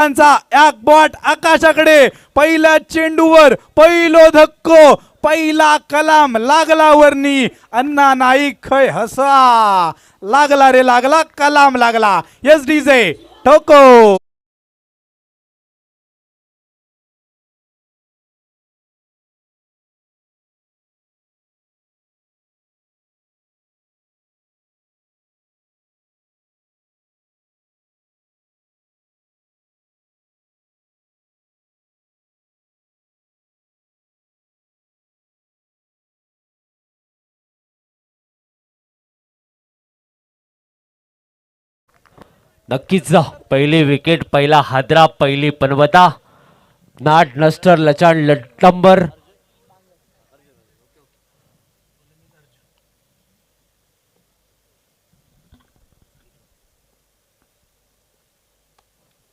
एक बॉट आकाशाकडे, पहिल्या चेंडूवर पहिलो धक्को, पहिला कलाम लागला वरनी, अण्णा नाईक खय हसा लागला रे लागला, कलाम लागला. यस डीजे ठोको. नक्कीच पहिली विकेट, पहिला हादरा, पहिली पनवता. नाट नस्टर लचाण लटंबर.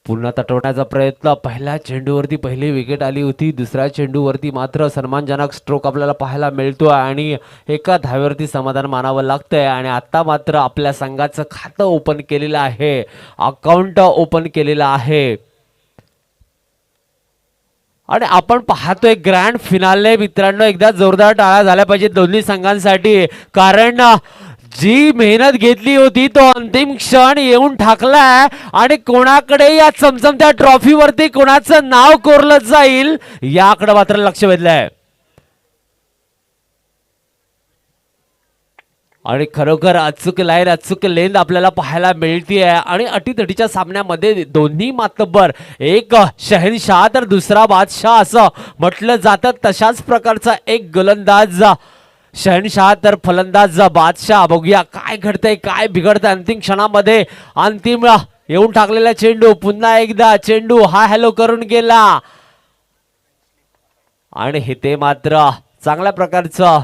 पुन्हा तटवण्याचा प्रयत्न. पहिल्या चेंडूवरती पहिली विकेट आली होती. दुसऱ्या चेंडूवरती मात्र सन्मानजनक स्ट्रोक आपल्याला पाहायला मिळतोय आणि एका धावेवरती समाधान मानावं लागतंय. आणि आता मात्र आपल्या संघाचं खातं ओपन केलेलं आहे, अकाउंट ओपन केलेलं आहे. आणि आपण पाहतोय ग्रँड फिनाले. मित्रांनो, एकदा जोरदार टाळ्या झाल्या पाहिजे दोन्ही संघांसाठी, कारण जी मेहनत घेतली होती तो अंतिम क्षण येऊन ठाकलाय. आणि कोणाकडे या चमचमत्या ट्रॉफीवरती कोणाचं नाव कोरलं जाईल याकडे मात्र लक्ष वेधलंय. आणि खरोखर अचूक लाईन, अचूक लेंथ आपल्याला पाहायला मिळते. आणि अटीतटीच्या सामन्यामध्ये दोन्ही मातब्बर, एक शहनशाह तर दुसरा बादशाह असं म्हटलं जातं. तशाच प्रकारचा एक गोलंदाज शहनशाह तर फलंदाज बादशाह. बघूया काय घडतंय, काय बिघडतंय अंतिम क्षणामध्ये. अंतिम येऊन टाकलेला चेंडू, पुन्हा एकदा चेंडू हा हॅलो करून गेला. आणि हे ते मात्र चांगल्या प्रकारचं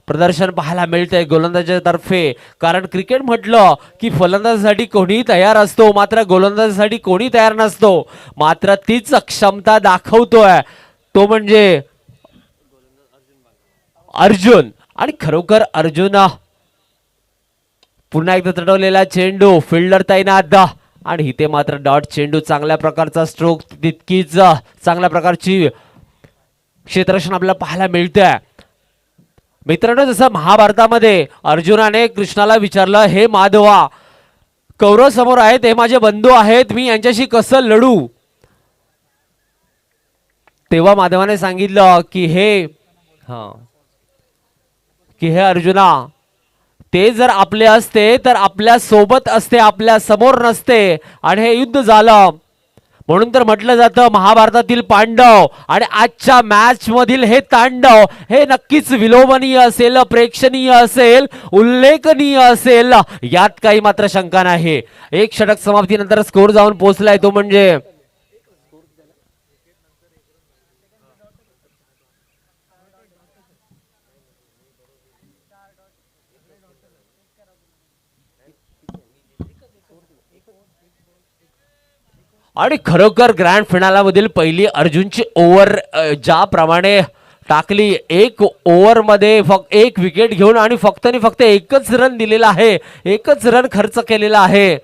प्रदर्शन पाहायला मिळतंय गोलंदाजाच्या तर्फे. कारण क्रिकेट म्हटलं की फलंदाजासाठी कोणीही तयार असतो, मात्र गोलंदाजासाठी कोणी तयार नसतो. मात्र तीच क्षमता दाखवतोय तो म्हणजे अर्जुन. आणि खरोखर अर्जुन पुन्हा एकदा तटवलेला चेंडू, फिल्डर तैनात. आणि इथे मात्र डॉट चेंडू, चांगल्या प्रकारचा स्ट्रोक, तितकीच चांगल्या प्रकारची क्षेत्ररक्षण आपल्याला पाहायला मिळतंय. मित्रांनो, जसं महाभारतामध्ये अर्जुनाने कृष्णाला विचारलं, हे माधवा, कौरव समोर आहेत, हे माझे बंधू आहेत, मी यांच्याशी कसं लढू. तेव्हा माधवाने सांगितलं की हे अर्जुना, ते जर आपले असते तर आपल्या सोबत असते, आपल्या समोर नसते आणि हे युद्ध झालं. म्हणून तर म्हटलं जातं महाभारतातील पांडव आणि आजच्या मॅच मधील हे तांडव हे नक्कीच विलोभनीय असेल, प्रेक्षणीय असेल, उल्लेखनीय असेल, यात काही मात्र शंका नाही. एक षटक समाप्तीनंतर स्कोर जाऊन पोहोचलाय तो म्हणजे आणि खरोखर ग्रँड फिनाला मधील पहिली अर्जुनची ओव्हर ज्याप्रमाणे टाकली, एक ओव्हर मध्ये फक्त एक विकेट घेऊन आणि फक्त आणि फक्त एकच रन दिलेला आहे, एकच रन खर्च केलेला आहे.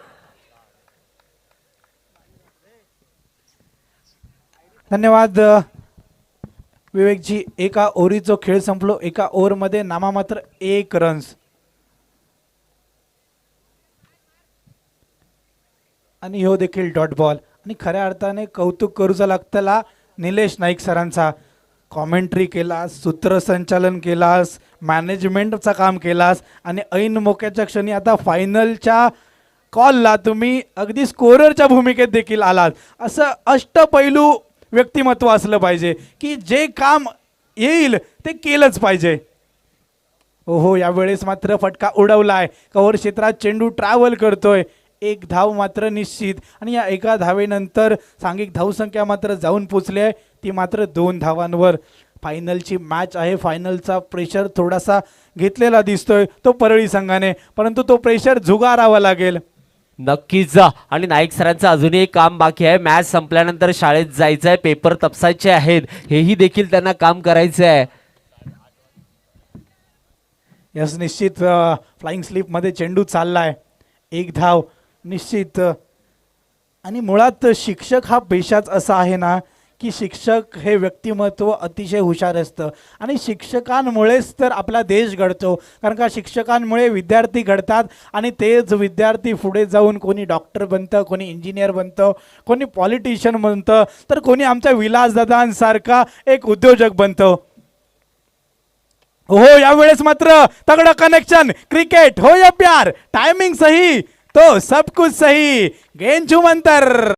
धन्यवाद विवेकजी. एका ओव्हरीचो खेळ संपलो, एका ओव्हर मध्ये नामामात्र 1 रन्स. आणि ह्यो देखील डॉट बॉल. आणि खऱ्या अर्थाने कौतुक करूचा लागतला निलेश नाईक सरांचा. कॉमेंट्री केलास, सूत्रसंचालन केलास, मॅनेजमेंटचं काम केलास आणि ऐन मोक्याच्या क्षणी आता फायनलच्या कॉलला तुम्ही अगदी स्कोररच्या भूमिकेत देखील आलात. असं अष्टपैलू व्यक्तिमत्व असलं पाहिजे की जे काम येईल ते केलंच पाहिजे. ओहो, यावेळेस मात्र फटका उडवलाय. कव्हर क्षेत्रात चेंडू ट्रॅव्हल करतोय. एक धाव मात्र निश्चित. आणि या एका धावेनंतर सांघिक धावसंख्या मात्र जाऊन पोचली आहे, ती मात्र 2 धावांवर. फायनलची मॅच आहे, फायनलचा प्रेशर थोडासा घेतलेला दिसतोय तो परळी संघाने, परंतु तो प्रेशर झुगारावा लागेल. नक्कीच. आणि नाईक सरांचं अजूनही एक काम बाकी आहे. मॅच संपल्यानंतर शाळेत जायचं आहे, पेपर तपासायचे आहेत, हेही देखील त्यांना काम करायचं आहे. यस, निश्चित फ्लाइंग स्लिप मध्ये चेंडू चाललाय. एक धाव निश्चित. आणि मुळात शिक्षक हा पेशाच असा आहे ना की शिक्षक हे व्यक्तिमत्व अतिशय हुशार असतं आणि शिक्षकांमुळेच तर आपला देश घडतो. कारण का शिक्षकांमुळे विद्यार्थी घडतात आणि तेच विद्यार्थी पुढे जाऊन कोणी डॉक्टर बनतं, कोणी इंजिनियर बनतं, कोणी पॉलिटिशियन बनतं, तर कोणी आमच्या विलासदादांसारखा एक उद्योजक बनतं. हो यावेळेस मात्र तगड़ा कनेक्शन क्रिकेट हो या प्यार टाइमिंग सही तो सब कुछ सही गेंद छुमंतर.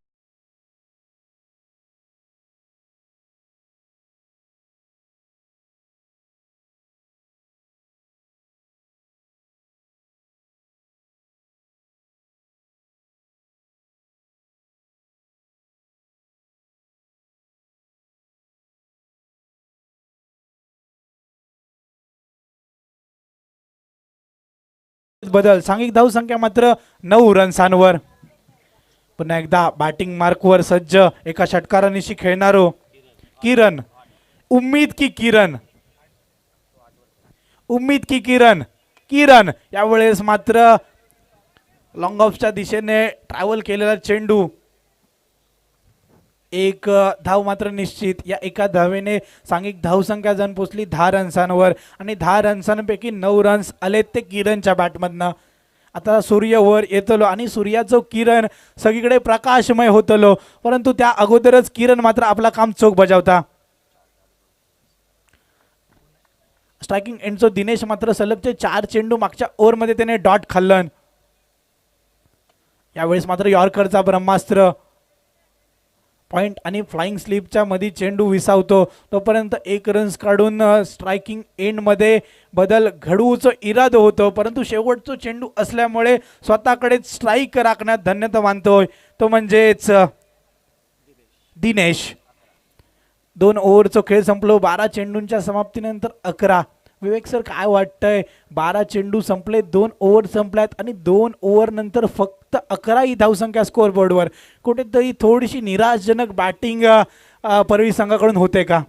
बदल सांघिक धावसंख्या मात्र 9 रन्सांवर. पुन्हा एकदा बॅटिंग मार्कवर सज्ज एका षटकारानिशी खेळणारो किरण. उम्मीद की किरण, उम्मीद की किरण. किरण यावेळेस मात्र लॉंग ऑफच्या दिशेने ट्रॅव्हल केलेला चेंडू. एक धाव मात्र निश्चित. या एका धावेने सांघिक धावसंख्या जण पोचली 10 रन्सांवर आणि 10 रन्सांपैकी 9 रन्स आलेत ते किरणच्या बॅटमधनं. आता सूर्य वर येतलो आणि सूर्याचं किरण सगळीकडे प्रकाशमय होतलो, परंतु त्या अगोदरच किरण मात्र आपला काम चोख बजावता. स्ट्रायकिंग एंडचो दिनेश मात्र सलगचे 4 चेंडू मागच्या ओव्हरमध्ये त्याने डॉट खाल्लन. यावेळेस मात्र यॉर्करचा ब्रह्मास्त्र पॉइंट आणि फ्लाइंग स्लिपच्या मध्ये चेंडू विसावतो. तोपर्यंत 1 रन्स काढून स्ट्रायकिंग एंडमध्ये बदल घडवूचं इराद होतं, परंतु शेवटचा चेंडू असल्यामुळे स्वतःकडेच स्ट्राईक राखण्यात धन्यता मानतोय तो म्हणजेच दिनेश. 2 ओव्हरचा खेळ संपलो. 12 चेंडूंच्या समाप्तीनंतर 11. विवेक सर काय वाटतंय, 12 चेंडू संपले, 2 ओव्हर संपल्यात आणि 2 ओव्हर नंतर फक्त 11 ही धावसंख्या स्कोअर बोर्डवर. कुठेतरी थोडीशी निराशजनक बॅटिंग परवी संघाकडून होते का?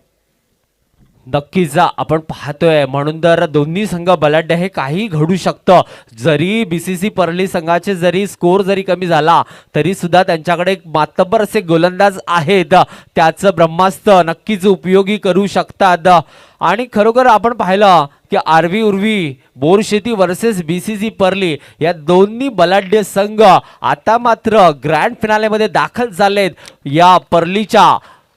नक्कीच आपण पाहतोय म्हणून तर दोन्ही संघ बलाढ्य आहे, काही घडू शकतं. जरी बीसीसी परली संघाचे जरी स्कोर जरी कमी झाला तरी सुद्धा त्यांच्याकडे एक मातब्बर असे गोलंदाज आहेत, त्याचं ब्रह्मास्त्र नक्कीच उपयोगी करू शकतात. आणि खरोखर आपण पाहिलं की आरवी उर्वी बोरशेती वर्सेस बीसीसी परली या दोन्ही बलाढ्य संघ आता मात्र ग्रँड फिनालेमध्ये दाखल झालेत या परलीच्या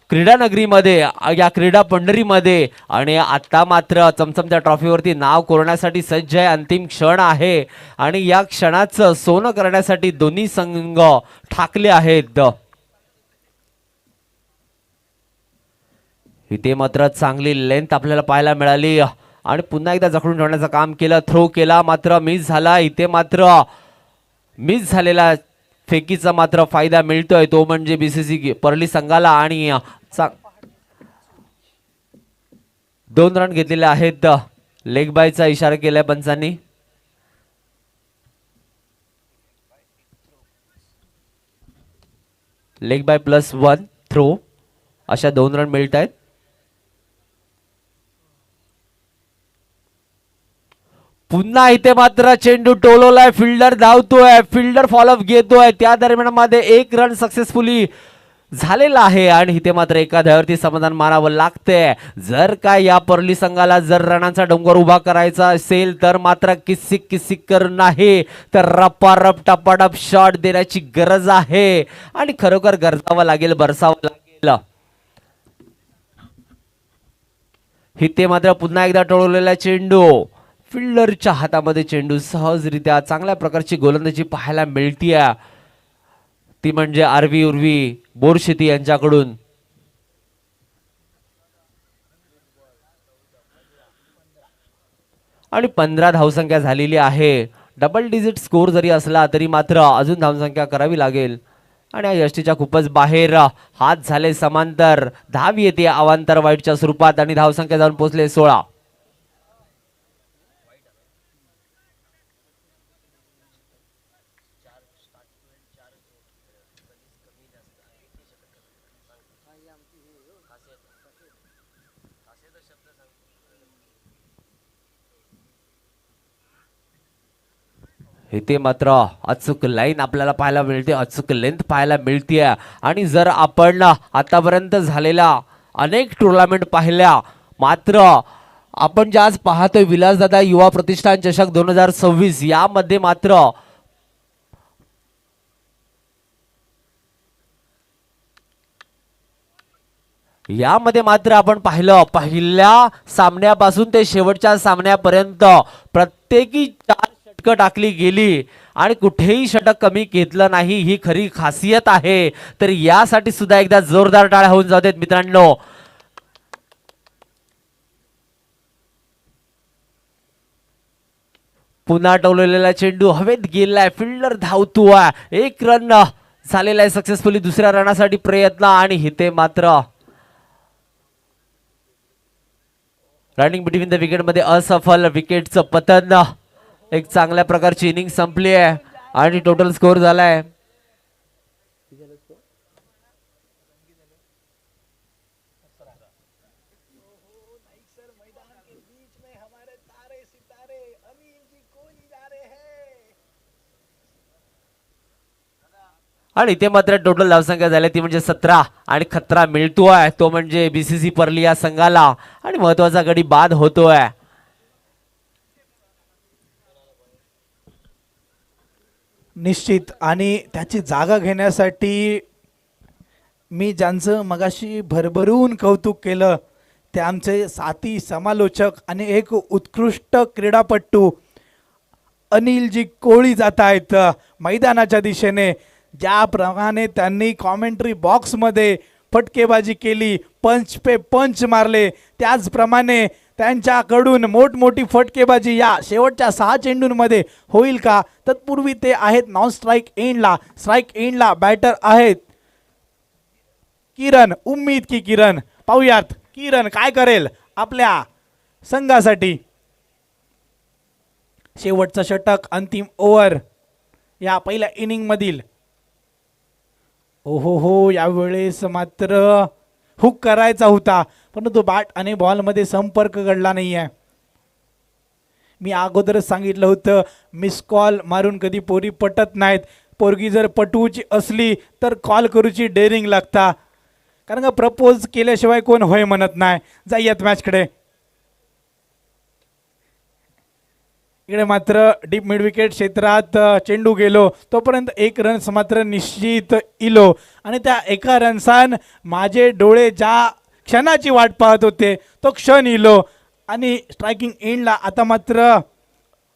क्रीडा नगरीमध्ये, या क्रीडा पंढरीमध्ये. आणि आता मात्र चमचमच्या ट्रॉफीवरती नाव कोरण्यासाठी सज्ज आहे. अंतिम क्षण आहे आणि या क्षणाचं सोनं करण्यासाठी दोन्ही संघ ठाकले आहेत. इथे मात्र चांगली लेंथ आपल्याला पाहायला मिळाली आणि पुन्हा एकदा जखडून ठेवण्याचं काम केलं. थ्रो केला मात्र मिस झाला. इथे मात्र मिस झालेला फेकीचा मात्र फायदा मिळतोय, तो म्हणजे बीसीसी परली संघाला. आणि 2 रन घेतलेले आहेत. लेग बायचा इशारा केलाय पंचांनी. लेग बाय +1 थ्रो अशा 2 रन मिळत आहेत. पुन्हा इथे मात्र चेंडू टोलवलाय, फिल्डर धावतोय, फिल्डर फॉलोअप घेतोय. त्या दरम्यान मध्ये 1 रन सक्सेसफुली झालेला आहे आणि इथे मात्र एका धावावरती समाधान मानावं लागतंय. जर काय या परली संघाला जर रनांचा डोंगर उभा करायचा असेल तर मात्र किसिक किसिक कर नाही तर रपारप टपाटप शॉट देण्याची गरज आहे आणि खरोखर गरजावं लागेल, बरसावं लागेल. इथे मात्र पुन्हा एकदा टोळलेला चेंडू, फिल्डरच्या हातामध्ये चेंडू, सहजरित्या चांगल्या प्रकारची गोलंदाजी पाहायला मिळतीये, ती म्हणजे आरवी उर्वी बोरशेती यांच्याकडून. आणि 15 धावसंख्या झालेली आहे. डबल डिजिट स्कोर जरी असला तरी मात्र अजून धावसंख्या करावी लागेल आणि या यष्टीच्या खूपच बाहेर. हात झाले समांतर, धाव येते अवांतर वाईटच्या स्वरूपात आणि धावसंख्या जाऊन पोहोचले 16. इथे मात्र अचूक लाईन आपल्याला पाहायला मिळते, अचूक लेंथ पाहायला मिळते. आणि जर आपण आतापर्यंत झालेल्या अनेक टुर्नामेंट पाहिल्या, मात्र आपण जे आज पाहतोय विलासदादा युवा प्रतिष्ठान चषक 2026 यामध्ये मात्र आपण पाहिलं पहिल्या सामन्यापासून ते शेवटच्या सामन्यापर्यंत प्रत्येकी 4 षटकं टाकली गेली आणि कुठेही षटक कमी घेतलं नाही, ही खरी खासियत आहे. तर यासाठी सुद्धा एकदा जोरदार टाळ्या होऊन जाऊ देत मित्रांनो. पुन्हा टवलेला चेंडू हवेत गेलाय, फिल्डर धावतोय, 1 रन झालेला आहे सक्सेसफुली. दुसऱ्या रनासाठी प्रयत्न आणि इथे मात्र रनिंग बिटवीन द विकेट मध्ये असफल, विकेटचं पतन. एक चांगल्या प्रकारची इनिंग संपली आहे आणि टोटल स्कोर झालाय आणि इथे मात्र टोटल धावसंख्या झाली ती म्हणजे 17 आणि खतरा मिळतोय तो म्हणजे बीसीसी परली या संघाला आणि महत्वाचा गडी बाद होतोय. निश्चित. आणि त्याची जागा घेण्यासाठी मी ज्यांचं मगाशी भरभरून कौतुक केलं ते आमचे साथी समालोचक आणि एक उत्कृष्ट क्रीडापटू अनिलजी कोळी जात आहेत मैदानाच्या दिशेने. ज्याप्रमाणे त्यांनी कॉमेंट्री बॉक्समध्ये फटकेबाजी केली, पंच पे पंच मारले, त्याचप्रमाणे त्यांच्याकडून मोठमोठी फटकेबाजी या शेवटच्या 6 चेंडूंमध्ये होईल का? तत्पूर्वी ते आहेत नॉन स्ट्राईक एंडला. स्ट्राईक एंडला बॅटर आहेत किरण. उम्मीद की किरण, पाहूयात किरण काय करेल आपल्या संघासाठी. शेवटचं षटक, अंतिम ओव्हर या पहिल्या इनिंग मधील. ओहो हो, यावेळेस मात्र हुक करायचा होता परंतु बॅट आणि बॉलमध्ये संपर्क घडला नाही आहे. मी अगोदरच सांगितलं होतं मिस कॉल मारून कधी पोरी पटत नाहीत. पोरगी जर पटवूची असली तर कॉल करूची डेअरिंग लागता, कारण का प्रपोज केल्याशिवाय कोण होय म्हणत नाही. जाऊयात मॅचकडे. इकडे मात्र डीप मिड विकेट क्षेत्रात चेंडू गेलो तोपर्यंत 1 रन्स मात्र निश्चित इलो आणि त्या 1 रन्सान माझे डोळे ज्या क्षणाची वाट पाहत होते तो क्षण इलो. आणि स्ट्रायकिंग एंडला आता मात्र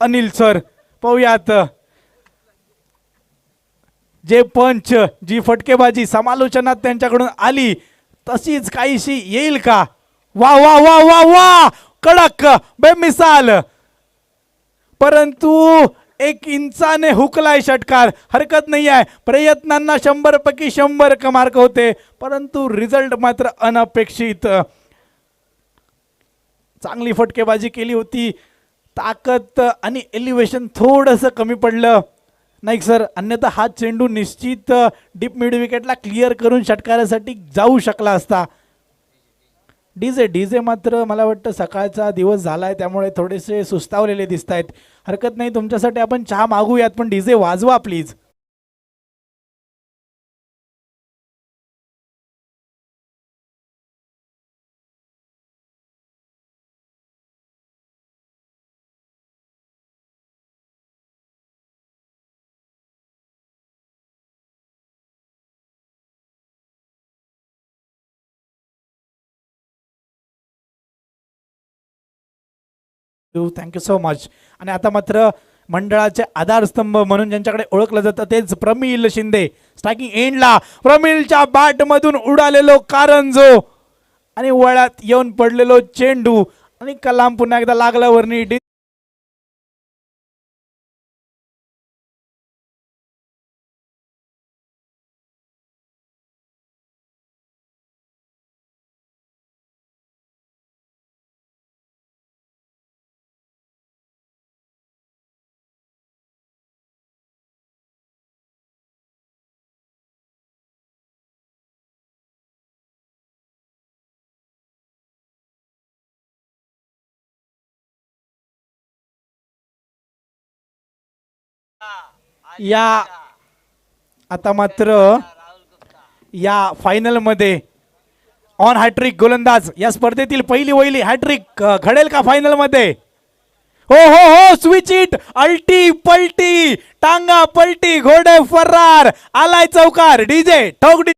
अनिल सर. पाहूयात जे पंच, जी फटकेबाजी समालोचनात त्यांच्याकडून आली तशीच काहीशी येईल का? वा वा वा वा वा, कडक बेमिसाल, परंतु 1 इंचाने हुकलाय षटकार. हरकत नाही आहे, प्रयत्नांना 100 पैकी 100 मार्क होते परंतु रिझल्ट मात्र अनपेक्षित. चांगली फटकेबाजी केली होती, ताकद आणि एलिव्हेशन थोडंसं कमी पडलं नाईक सर, अन्यथा हा चेंडू निश्चित डीप मिड विकेटला क्लिअर करून षटकारासाठी जाऊ शकला असता. डीजे मात्र मला वाटतं सकाळचा दिवस झालाय त्यामुळे थोडेसे सुस्तावलेले दिसत आहेत. हरकत नाही, तुमच्यासाठी आपण चहा मागूयात पण डीजे वाजवा प्लीज. Thank you so much. आणि आता मात्र मंडळाचे आधारस्तंभ म्हणून ज्यांच्याकडे ओळखलं जातं तेच प्रमिल शिंदे. स्ट्रायकिंग एंडला प्रमिलच्या बॅट मधून उडालेलो कारंजो आणि वळात येऊन पडलेलो चेंडू आणि कलाम पुन्हा एकदा लागला वरनी. या आता मात्र या फायनल मध्ये ऑन हॅट्रिक गोलंदाज या स्पर्धेतील पहिली हॅट्रिक घडेल का फायनल मध्ये? हो हो हो, स्विच इट, अल्टी पलटी, टांगा पलटी, घोडे फरार, आलाय चौकार, डीजे ठोक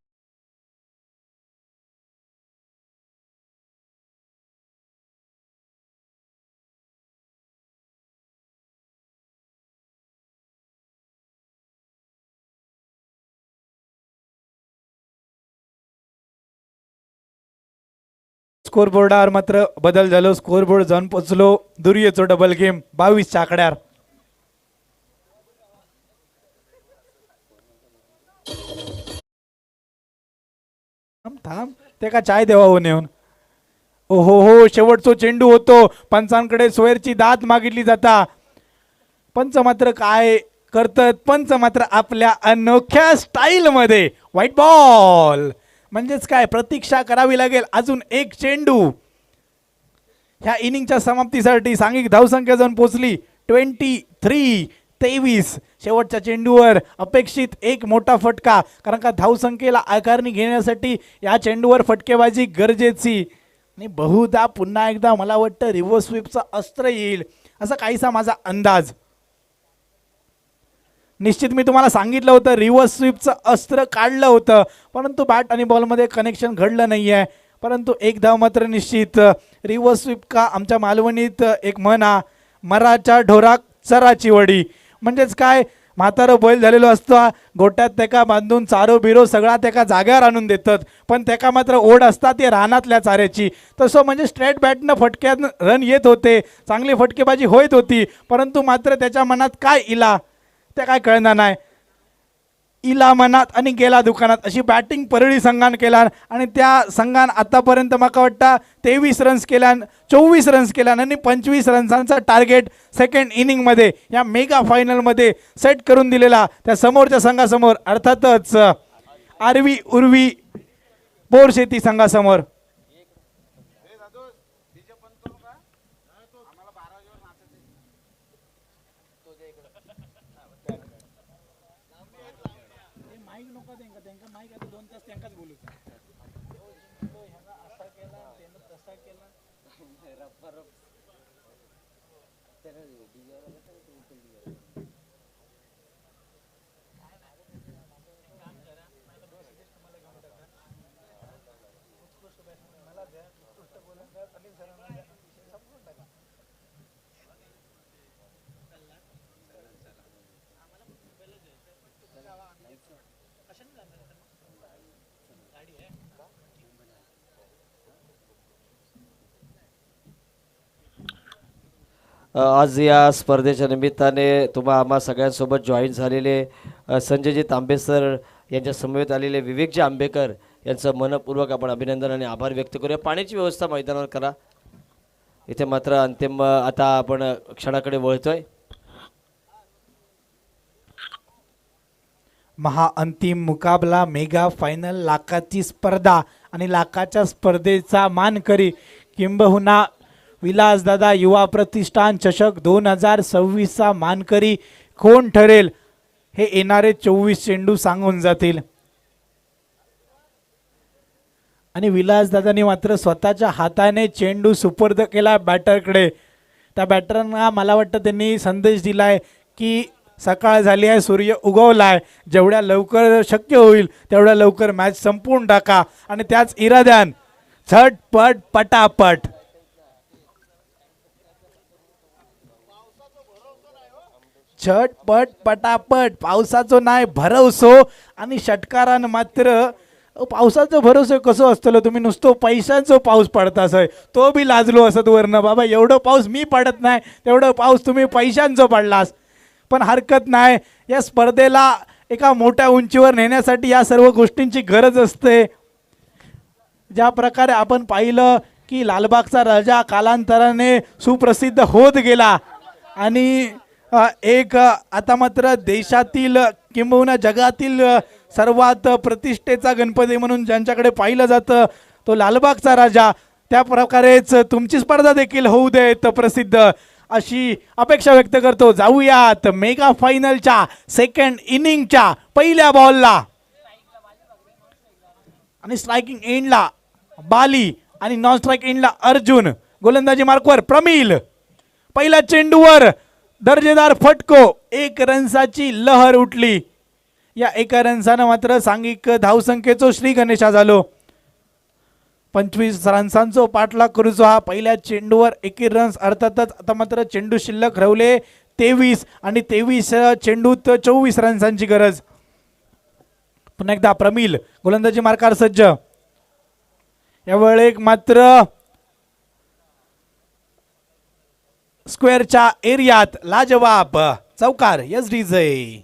स्कोर बोर्डावर मात्र बदल झालो. स्कोर बोर्ड जाऊन पोचलो दुर्येचो डबल गेम 22 आकड्यावर. थांब ते का चाय देवा हो नेऊन. ओहो हो, शेवटचो चेंडू होतो. पंचांकडे सोयरची दात मागितली जाता. पंच मात्र काय करतात? पंच मात्र आपल्या अनोख्या स्टाईल मध्ये व्हाईट बॉल म्हणजेच काय प्रतीक्षा करावी लागेल. अजून एक चेंडू. ह्या इनिंगच्या समाप्तीसाठी सांघिक धावसंख्या जाऊन पोहोचली 23-23. शेवटच्या चेंडूवर अपेक्षित एक मोठा फटका, कारण का धावसंख्येला आकारणी घेण्यासाठी या चेंडूवर फटकेबाजी गरजेची. आणि बहुधा पुन्हा एकदा मला वाटतं रिव्हर्स स्वीपचा अस्त्र येईल असा काहीसा माझा अंदाज. निश्चित मी तुम्हाला सांगितलं होतं रिव्हर्स स्वीपचं अस्त्र काढलं होतं, परंतु बॅट आणि बॉलमध्ये कनेक्शन घडलं नाही आहे. परंतु एक धाव मात्र निश्चित. रिव्हर्स स्वीप का आमच्या मालवणीत एक म्हणा, मराच्या ढोराक चराची वडी. म्हणजेच काय, म्हातारं बैल झालेलो असतं, गोट्यात त्याका बांधून चारो बिरो सगळा त्याका जाग्यावर आणून देतात, पण त्याका मात्र ओढ असतात ते रानातल्या चाऱ्याची. तसं म्हणजे स्ट्रेट बॅटनं फटक्यात रन येत होते, चांगली फटकेबाजी होत होती, परंतु मात्र त्याच्या मनात काय इला ते काय कळणार नाही. इला मनात आणि गेला दुकानात अशी बॅटिंग परळी संघान केला. आणि त्या संघान आतापर्यंत मला वाटतं 23 रन्स केल्यान, 24 रन्स केल्यान आणि 25 रन्सांचा टार्गेट सेकंड इनिंगमध्ये या मेगा फायनलमध्ये सेट करून दिलेला त्या समोरच्या संघासमोर, अर्थातच आरवी उर्वी बोरशेती संघासमोर. आज या स्पर्धेच्या निमित्ताने आम्हा सगळ्यांसोबत जॉईन झालेले संजयजी तांबे सर यांच्या समवेत आलेले विवेकजी आंबेकर यांचं मनपूर्वक आपण अभिनंदन आणि आभार व्यक्त करूया. पाण्याची व्यवस्था मैदानावर करा. इथे मात्र अंतिम आता आपण क्षणाकडे वळतोय. महाअंतिम मुकाबला, मेगा फायनल, लाखाची स्पर्धा आणि लाखाच्या स्पर्धेचा मानकरी किंबहुना विलासदादा युवा प्रतिष्ठान चषक 2026चा मानकरी कोण ठरेल हे येणारे 24 चेंडू सांगून जातील. आणि विलासदादांनी मात्र स्वतःच्या हाताने चेंडू सुपर्द केला बॅटरकडे. त्या बॅटरना मला वाटतं त्यांनी संदेश दिलाय की सकाळ झाली आहे, सूर्य उगवलाय, जेवढ्या लवकर शक्य होईल तेवढ्या लवकर मॅच संपवून टाका. आणि त्याच इराद्यान झटपट पटापट झटपट पटापट पावसाचो नाही भरवसो. आणि षटकारान मात्र पावसाचं भरोसे कसं असतं, तुम्ही नुसतं पैशांचं पाऊस पडतासय तो बी लाजलो असत वरनं, बाबा एवढं पाऊस मी पडत नाही तेवढं पाऊस तुम्ही पैशांचं पडलास. पण हरकत नाही, या स्पर्धेला एका मोठ्या उंचीवर नेण्यासाठी या सर्व गोष्टींची गरज असते. ज्या प्रकारे आपण पाहिलं की लालबागचा राजा कालांतराने सुप्रसिद्ध होत गेला आणि एक आता मात्र देशातील किंबहुना जगातील सर्वात प्रतिष्ठेचा गणपती म्हणून ज्यांच्याकडे पाहिलं जातं तो लालबागचा राजा. त्या प्रकारेच तुमची स्पर्धा देखील होऊ देत प्रसिद्ध. अशी अपेक्षा व्यक्त करतो. जाऊयात मेगा फायनलच्या सेकंड इनिंगच्या पहिल्या बॉलला. आणि स्ट्रायकिंग एंडला बाली आणि नॉन स्ट्राईक एंडला अर्जुन. गोलंदाजी मार्कवर प्रमिल. पहिल्या चेंडूवर दर्जेदार फटको. 1 रन्साची लहर उठली. या 1 रन्सानं मात्र सांघिक धावसंख्येचो श्री गणेशा झालो. 25 रन्सांचो पाठलाग करूचो हा पहिल्या चेंडूवर 21 रन्स. अर्थातच आता मात्र चेंडू शिल्लक रावले 23 आणि 23 चेंडूत 24 रन्सांची गरज. पुन्हा एकदा प्रमिल गोलंदाजी मार्कार सज्ज. यावेळी मात्र स्क्वेअरच्या एरियात लाजवाब चौकार. Yes DJ.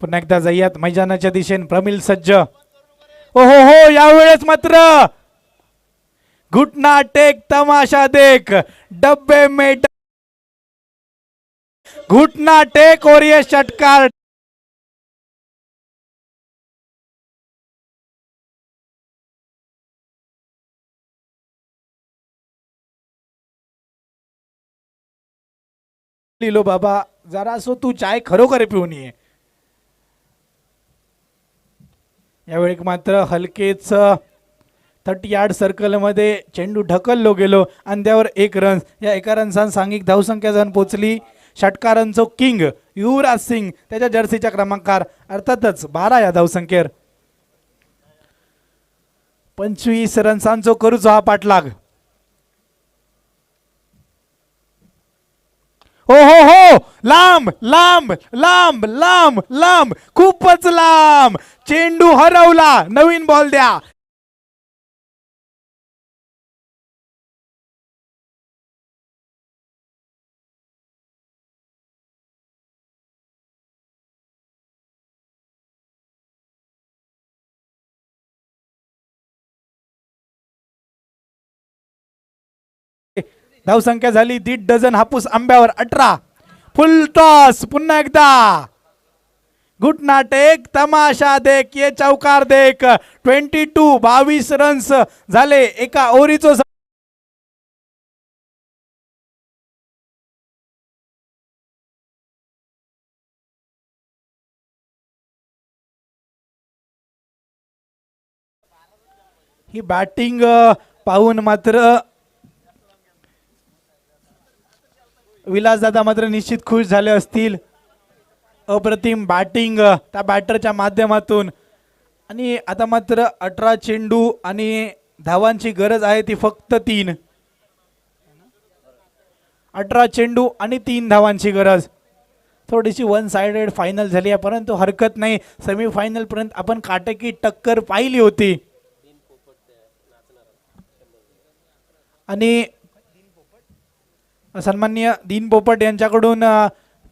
पुन्हा एकदा जाऊयात मैदानाच्या दिशेने. प्रमिल सज्ज. हो हो हो यावेळेस मात्र घुटना टेक तमाशा देख. डब्बे में घुटना टेक और ये षटकार. लिलो बाबा जरा सो तू चाय खरोखर पिऊन ये. यावेळी मात्र हलकेच 30 यार्ड सर्कलमध्ये चेंडू ढकललो गेलो आणि त्यावर 1 रन. या 1 रन्सान सांघिक धावसंख्या जाऊन पोचली षटकारांचो किंग युवराज सिंग त्याच्या जर्सीच्या क्रमांकार. अर्थातच 12 या धावसंख्येवर 25 रन्सांचो करूचो हा पाठलाग. हो हो हो लांब लांब लांब लांब लांब खूपच लांब. चेंडू हरवला. नवीन बॉल द्या. धावसंख्या झाली 1.5 डझन. हापूस आंब्यावर 18. फुल टॉस. पुन्हा एकदा घुटना टेक तमाशा देख ये चौकार देख. 22 रन्स झाले एका ओव्हरीचो. ही बॅटिंग पाहून मात्र विलासदादा मात्र निश्चित खुश झाले असतील. अप्रतिम बॅटिंग त्या बॅटरच्या माध्यमातून. आणि आता मात्र 18 चेंडू आणि धावांची गरज आहे ती फक्त 3. 18 चेंडू आणि 3 धावांची गरज. थोडीशी 1 साइडेड फायनल झाली आहे परंतु हरकत नाही. सेमीफायनल पर्यंत आपण काटेकी टक्कर पाहिली होती. आणि सन्माननीय दीन पोपट यांच्याकडून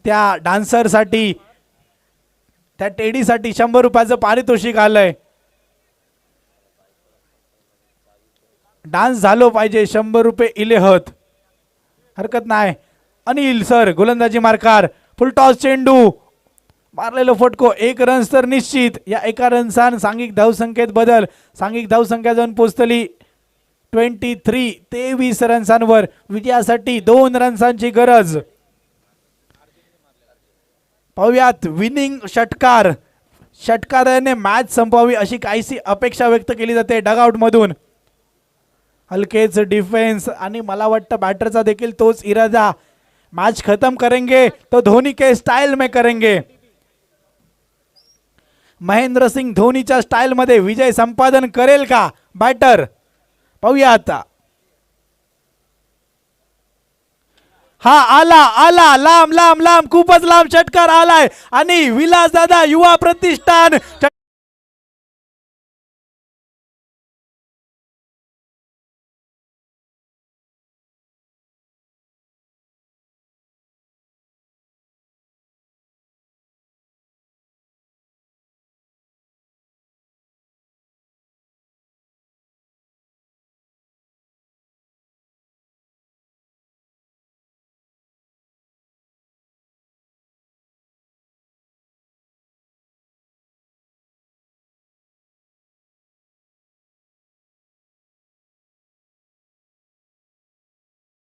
त्या डान्सरसाठी त्या टेडीसाठी 100 रुपयाचं पारितोषिक आलंय. डान्स झालो पाहिजे. 100 रुपये इलेहत हरकत नाही. अनिल सर गोलंदाजी मार्कार. फुल टॉस चेंडू मारलेलो फटको. 1 रन्स तर निश्चित. या 1 रन्सान सांघिक धावसंख्येत बदल. सांघिक धावसंख्या जाऊन पोहोचली 23 रन्सांवर. विजयासाठी 2 रन्सांची गरज. पाहूयात विनिंग षटकार. षटकाराने मॅच संपवावी अशी काहीशी अपेक्षा व्यक्त केली जाते डगआउट मधून. हलकेच डिफेन्स आणि मला वाटतं बॅटरचा देखील तोच इरादा. मैच खत्म करेंगे तो धोनी के स्टाइल में करेंगे. महेंद्र सिंग धोनीच्या स्टाइल मध्ये विजय संपादन करेल का बॅटर पाहूया आता. हा आला आला लांब लांब लांब खूपच लांब षटकार आलाय आणि विलासदादा युवा प्रतिष्ठान